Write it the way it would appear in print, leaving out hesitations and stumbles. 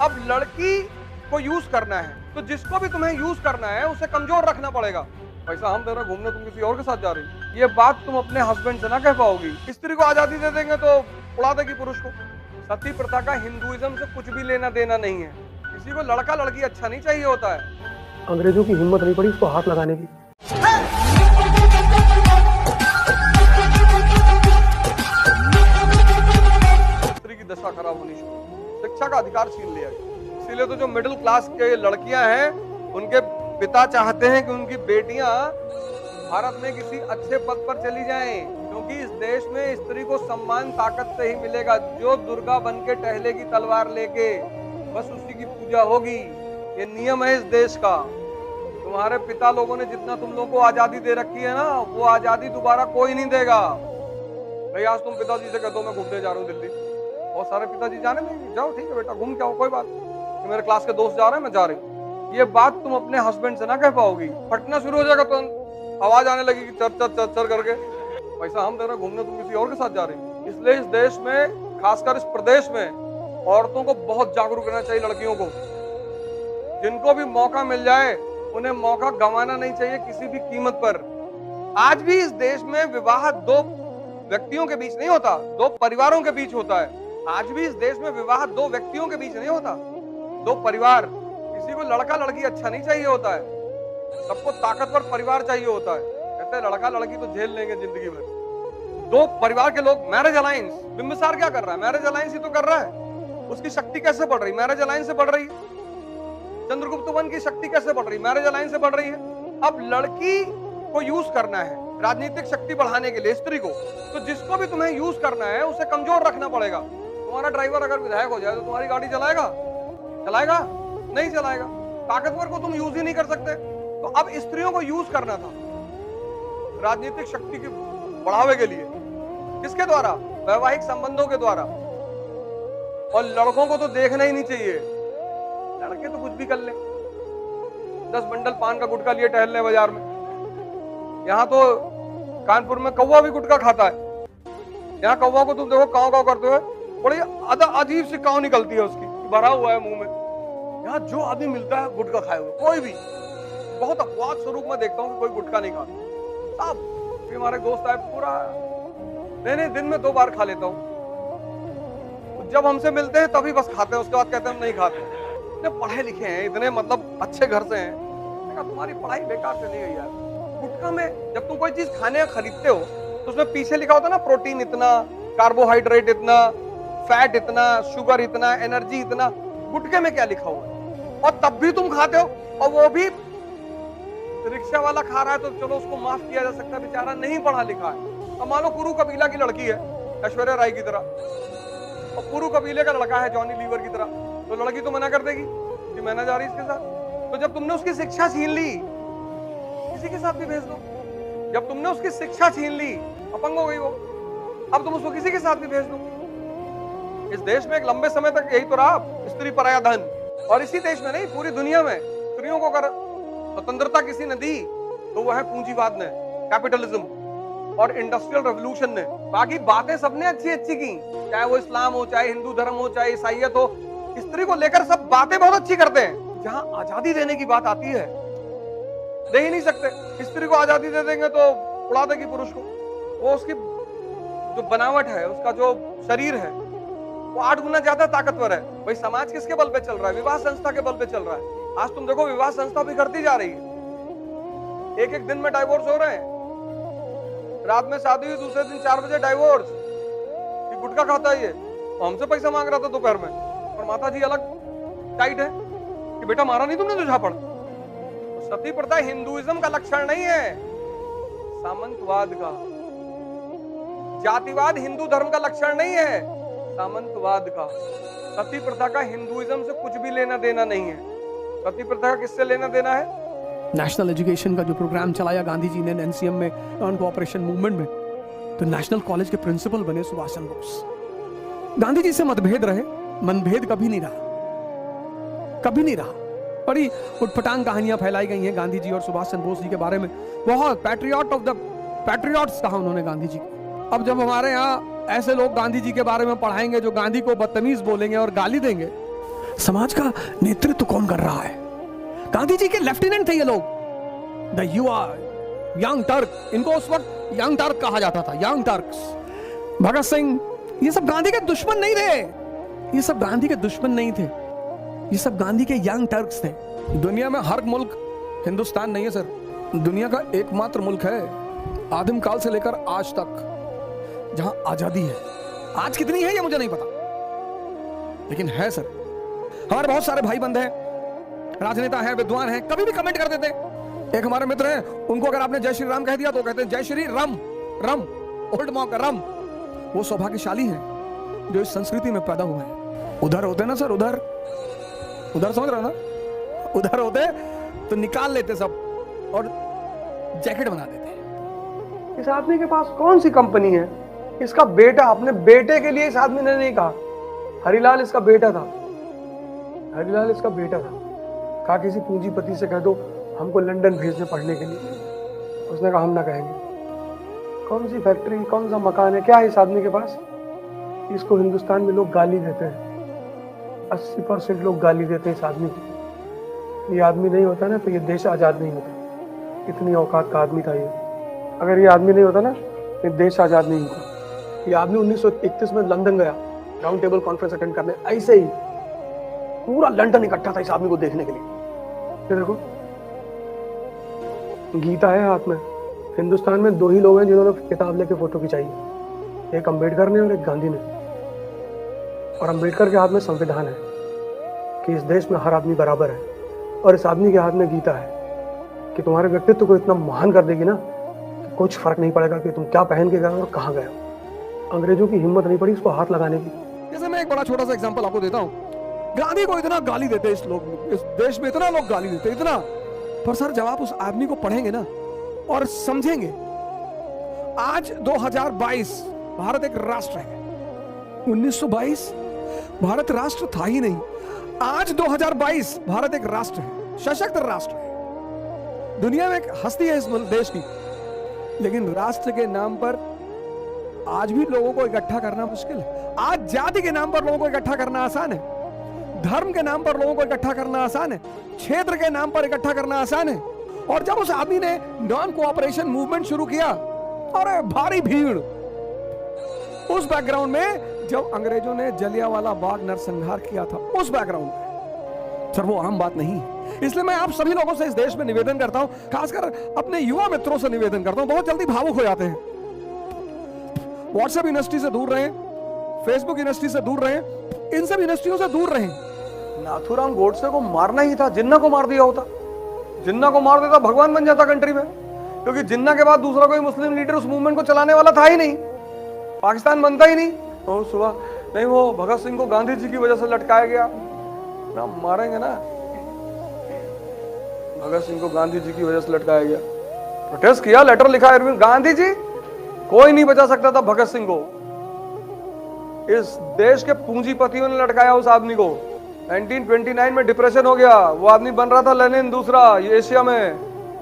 अब लड़की को यूज करना है तो जिसको भी तुम्हें यूज करना है उसे कमजोर रखना पड़ेगा। पैसा हम दे रहे घूमने, तुम किसी और के साथ जा रही। ये बात तुम अपने हस्बैंड से ना कह पाओगी। स्त्री को आजादी दे देंगे तो उड़ा देगी पुरुष को। सती प्रथा का हिंदुइज्म से कुछ भी लेना देना नहीं है। किसी को लड़का लड़की अच्छा नहीं चाहिए होता है। अंग्रेजों की हिम्मत नहीं पड़ी इसको हाथ लगाने की। स्त्री की दशा खराब होनी शुरू, शिक्षा का अधिकार छीन लिया गया। इसीलिए तो जो मिडिल क्लास के लड़कियां हैं उनके पिता चाहते हैं कि उनकी बेटियां भारत में किसी अच्छे पद पर चली जाएं, क्योंकि इस देश में स्त्री को सम्मान ताकत से ही मिलेगा। जो दुर्गा बन के टहलेगी तलवार लेके बस उसी की पूजा होगी। ये नियम है इस देश का। तुम्हारे पिता लोगों ने जितना तुम लोगों को आजादी दे रखी है ना, वो आजादी दोबारा कोई नहीं देगा। भाई आज तुम पिताजी से कह दो मैं घूमने जा रहा हूँ दिल्ली, बहुत सारे पिताजी जाने नहीं, जाओ ठीक है बेटा घूम के आओ, कोई बात कि मेरे क्लास के दोस्त जा रहे हैं मैं जा रही हूँ। ये बात तुम अपने हस्बैंड से ना कह पाओगी। फटना शुरू हो जाएगा तो आवाज आने लगेगी चर चर चर चर करके, पैसा हम दे रहे घूमने, तुम किसी और के साथ जा रही। इसलिए इस देश में, खासकर इस प्रदेश में, औरतों को बहुत जागरूक रहना चाहिए। लड़कियों को जिनको भी मौका मिल जाए उन्हें मौका गंवाना नहीं चाहिए किसी भी कीमत पर। आज भी इस देश में विवाह दो व्यक्तियों के बीच नहीं होता, दो परिवारों के बीच होता है। आज भी इस देश में विवाह दो व्यक्तियों के बीच नहीं होता, दो परिवार। किसी को लड़का लड़की अच्छा नहीं चाहिए होता है, सबको ताकतवर परिवार चाहिए होता है। कहते हैं लड़का लड़की तो झेल लेंगे जिंदगी भर। दो परिवार के लोग, मैरिज अलायंस। बिंबिसार क्या कर रहा है? मैरिज अलायंस ही तो कर रहा है। उसकी शक्ति कैसे बढ़ रही? मैरिज अलायंस से बढ़ रही है। चंद्रगुप्त वन की शक्ति कैसे बढ़ रही? मैरिज अलायंस से बढ़ रही है। अब लड़की को यूज करना है राजनीतिक शक्ति बढ़ाने के लिए, स्त्री को, तो जिसको भी तुम्हें यूज करना है उसे कमजोर रखना पड़ेगा। तुम्हारा ड्राइवर अगर विधायक हो जाए तो तुम्हारी गाड़ी चलाएगा? चलाएगा? नहीं चलाएगा। ताकतवर को तुम यूज ही नहीं कर सकते। तो अब स्त्रियों को यूज करना था राजनीतिक शक्ति के बढ़ावे के लिए। किसके द्वारा? वैवाहिक संबंधों के द्वारा। और लड़कों को तो देखना ही नहीं चाहिए। लड़के तो कुछ भी कर ले, 10 बंडल पान का गुटखा लिए टहल रहे बाजार में। यहाँ तो कानपुर में कौवा भी गुटखा खाता है। यहाँ कौवा को तुम देखो काव काव करते हुए, बड़ी अजीब सी काव निकलती है उसकी, भरा हुआ है मुंह में। यहाँ जो आदमी मिलता है गुटखा खाए हुए, कोई भी। बहुत अपवाद स्वरूप में देखता हूँ कि कोई गुटखा नहीं खाता। सब हमारे दोस्त आए पूरा नहीं दिन में 2 बार खा लेता हूँ। जब हमसे मिलते हैं तभी बस खाते हैं, उसके बाद कहते हैं हम नहीं खाते। इतने पढ़े लिखे हैं, इतने मतलब अच्छे घर से हैं, तुम्हारी पढ़ाई बेकार से नहीं गई यार। गुटखा में जब तुम कोई चीज खाने खरीदते हो तो उसमें पीछे लिखा होता है ना, प्रोटीन इतना, कार्बोहाइड्रेट इतना, फैट इतना, शुगर इतना, एनर्जी इतना। गुटखे में क्या लिखा हुआ है? और तब भी तुम खाते हो। और वो भी रिक्शा वाला खा रहा है तो चलो उसको माफ किया जा सकता है, बेचारा नहीं पढ़ा लिखा है। अब मान लो कुरु कबीला की लड़की है ऐश्वर्या राय की तरह, और कुरु कबीले का लड़का है जॉनी लीवर की तरह, तो लड़की तो मना कर देगी कि मैं ना जा रही इसके साथ। तो जब तुमने उसकी शिक्षा छीन ली, किसी के साथ भी भेज दो। जब तुमने उसकी शिक्षा छीन ली, अपंग हो गई वो, अब तुम उसको किसी के साथ भी भेज दो। इस देश में एक लंबे समय तक यही तो रहा, स्त्री पराया धन। और इसी देश में नहीं, पूरी दुनिया में स्त्रियों को अगर स्वतंत्रता किसी ने दी तो वो है पूंजीवाद ने, कैपिटलिज्म और इंडस्ट्रियल रेवोल्यूशन ने। बाकी बातें सबने अच्छी अच्छी की, चाहे वो इस्लाम हो, चाहे हिंदू धर्म हो, चाहे ईसाइयत हो। स्त्री को लेकर सब बातें बहुत अच्छी करते हैं। जहां आजादी देने की बात आती है, दे ही नहीं सकते। स्त्री को आजादी दे देंगे तो उड़ा देगी पुरुष को। वो उसकी जो बनावट है, उसका जो शरीर है, वो 8 गुना ज्यादा ताकतवर है। भाई समाज किसके बल पे चल रहा है? विवाह संस्था के बल पे चल रहा है। आज तुम देखो विवाह संस्था भी करती जा रही है। एक दिन में डाइवोर्स हो रहे हैं। रात में शादी हुई, दूसरे दिन 4 बजे डाइवोर्स। गुटखा खाता है ये, तो हमसे पैसा मांग रहा था दोपहर में, और माता जी अलग टाइट है कि बेटा मारा नहीं तुमने तो झापड़। तो सती प्रथा हिंदुइज्म का लक्षण नहीं है, सामंतवाद का। जातिवाद हिंदू धर्म का लक्षण नहीं है, सामंतवाद का। सती प्रथा का हिंदुइज्म से कुछ भी लेना देना नहीं है। सती प्रथा का किससे लेना देना है? नेशनल एजुकेशन का जो प्रोग्राम चलाया गांधी जी ने एनसीएम में, नॉन कोऑपरेशन मूवमेंट में, तो नेशनल कॉलेज के प्रिंसिपल बने सुभाष चंद्र बोस। गांधी जी से मतभेद रहे, मनभेद कभी नहीं रहा, कभी नहीं रहा। बड़ी उटपटांग कहानियां फैलाई गई हैं गांधी जी और सुभाष चंद्र बोस जी के बारे में। बहुत पैट्रियट ऑफ द पैट्रियट्स कहा उन्होंने गांधी जी को। अब जब हमारे यहाँ ऐसे लोग गांधी जी के बारे में पढ़ाएंगे जो गांधी को बदतमीज बोलेंगे और गाली देंगे, समाज का नेतृत्व कौन कर रहा है? गांधी जी के लेफ्टिनेंट थे ये लोग, द युवा यंग टर्क, इनको उस वक्त यंग टर्क कहा जाता था, यंग टर्क्स। भगत सिंह, ये सब गांधी के दुश्मन नहीं थे, ये सब गांधी के दुश्मन नहीं थे, ये सब गांधी के यंग टर्क्स थे। दुनिया में हर मुल्क हिंदुस्तान नहीं है सर, दुनिया का एकमात्र मुल्क है आदिम काल से लेकर आज तक जहां आजादी है। आज कितनी है ये मुझे नहीं पता, लेकिन है सर। हमारे बहुत सारे भाई बंद हैं, राजनेता हैं, विद्वान हैं, कभी भी कमेंट कर देते हैं। एक हमारे मित्र हैं, उनको अगर आपने जय श्री राम कह दिया तो कहते हैं जय श्री राम, रम, ओल्ड मॉक रम। वो सौभाग्यशाली हैं जो इस संस्कृति में पैदा हुए हैं। उधर होते ना सर, उधर समझ रहे हो ना, उधर होते तो निकाल लेते सब और जैकेट बना देते। इस आदमी के पास कौन सी कंपनी है? इसका बेटा, अपने बेटे के लिए इस आदमी ने नहीं कहा, हरिलाल इसका बेटा था, हरिलाल इसका बेटा था। कहा किसी पूंजीपति से कह दो हमको लंदन भेजने पढ़ने के लिए, उसने कहा हम ना कहेंगे। कौन सी फैक्ट्री, कौन सा मकान है, क्या है इस आदमी के पास? इसको हिंदुस्तान में लोग गाली देते हैं, 80% लोग गाली देते हैं इस आदमी को। ये आदमी नहीं होता ना तो ये देश आज़ाद नहीं होता। इतनी औकात का आदमी था ये। अगर ये आदमी नहीं होता ना ये देश आज़ाद नहीं होता। ये आदमी 1931 में लंदन गया राउंड टेबल कॉन्फ्रेंस अटेंड करने, ऐसे ही पूरा लंदन इकट्ठा था इस आदमी को देखने के लिए। ये देखो गीता है हाथ में। हिंदुस्तान में 2 ही लोग हैं जिन्होंने किताब लेके फोटो खिंचाई, एक अंबेडकर ने और एक गांधी ने। और अंबेडकर के हाथ में संविधान है कि इस देश में हर आदमी बराबर है, और इस आदमी के हाथ में गीता है कि तुम्हारे व्यक्तित्व को इतना महान कर देगी ना कि कुछ फर्क नहीं पड़ेगा कि तुम क्या पहन के गए और कहाँ गए। अंग्रेजों की हिम्मत नहीं पड़ी इसको हाथ लगाने की। जैसे मैं एक बड़ा छोटा सा एग्जांपल आपको देता हूँ, गांधी को इतना गाली देते इस देश में इतना लोग गाली देते, इतना, पर सर जब आप उस आदमी को पढ़ेंगे ना और समझेंगे, आज 2022 भारत एक राष्ट्र है। 1922 भारत राष्ट्र था ही नहीं, आज 2022 भारत एक राष्ट्र है, सशक्त राष्ट्र है, दुनिया में एक हस्ती है इस देश की। लेकिन राष्ट्र के नाम पर आज भी लोगों को इकट्ठा करना मुश्किल है। आज जाति के नाम पर लोगों को इकट्ठा करना आसान है, धर्म के नाम पर लोगों को इकट्ठा करना आसान है, क्षेत्र के नाम पर इकट्ठा करना आसान है। और जब उस आदमी ने नॉन कोऑपरेशन मूवमेंट शुरू किया, अरे भारी भीड़, उस बैकग्राउंड में जब अंग्रेजों ने जलियांवाला बाग नरसंहार किया था, उस बैकग्राउंड में सर वो आम बात नहीं है। इसलिए मैं आप सभी लोगों से इस देश में निवेदन करता हूं, खासकर अपने युवा मित्रों से निवेदन करता हूं, बहुत जल्दी भावुक हो जाते हैं। व्हाट्सएप यूनिवर्सिटी से दूर रहें, फेसबुक यूनिवर्सिटी से दूर रहें, इन सब यूनिवर्सिटियों से दूर रहें। नाथूराम गोडसे को मारना ही था, जिन्ना को मार दिया होता, जिन्ना को मार देता भगवान बन जाता कंट्री में, क्योंकि जिन्ना के बाद दूसरा कोई मुस्लिम लीडर उस मूवमेंट को चलाने वाला था ही नहीं, पाकिस्तान बनता ही नहीं। और सुबह नहीं, वो भगत सिंह को गांधी जी की वजह से लटकाया गया ना, मारेंगे ना, भगत सिंह को गांधी जी की वजह से लटकाया गया। प्रोटेस्ट किया, लेटर लिखा अरविंद गांधी जी, कोई नहीं बचा सकता था भगत सिंह को। इस देश के पूंजीपतियों ने लटकाया उस आदमी को। 1929 में डिप्रेशन हो गया, वो आदमी बन रहा था लेनिन दूसरा, ये एशिया में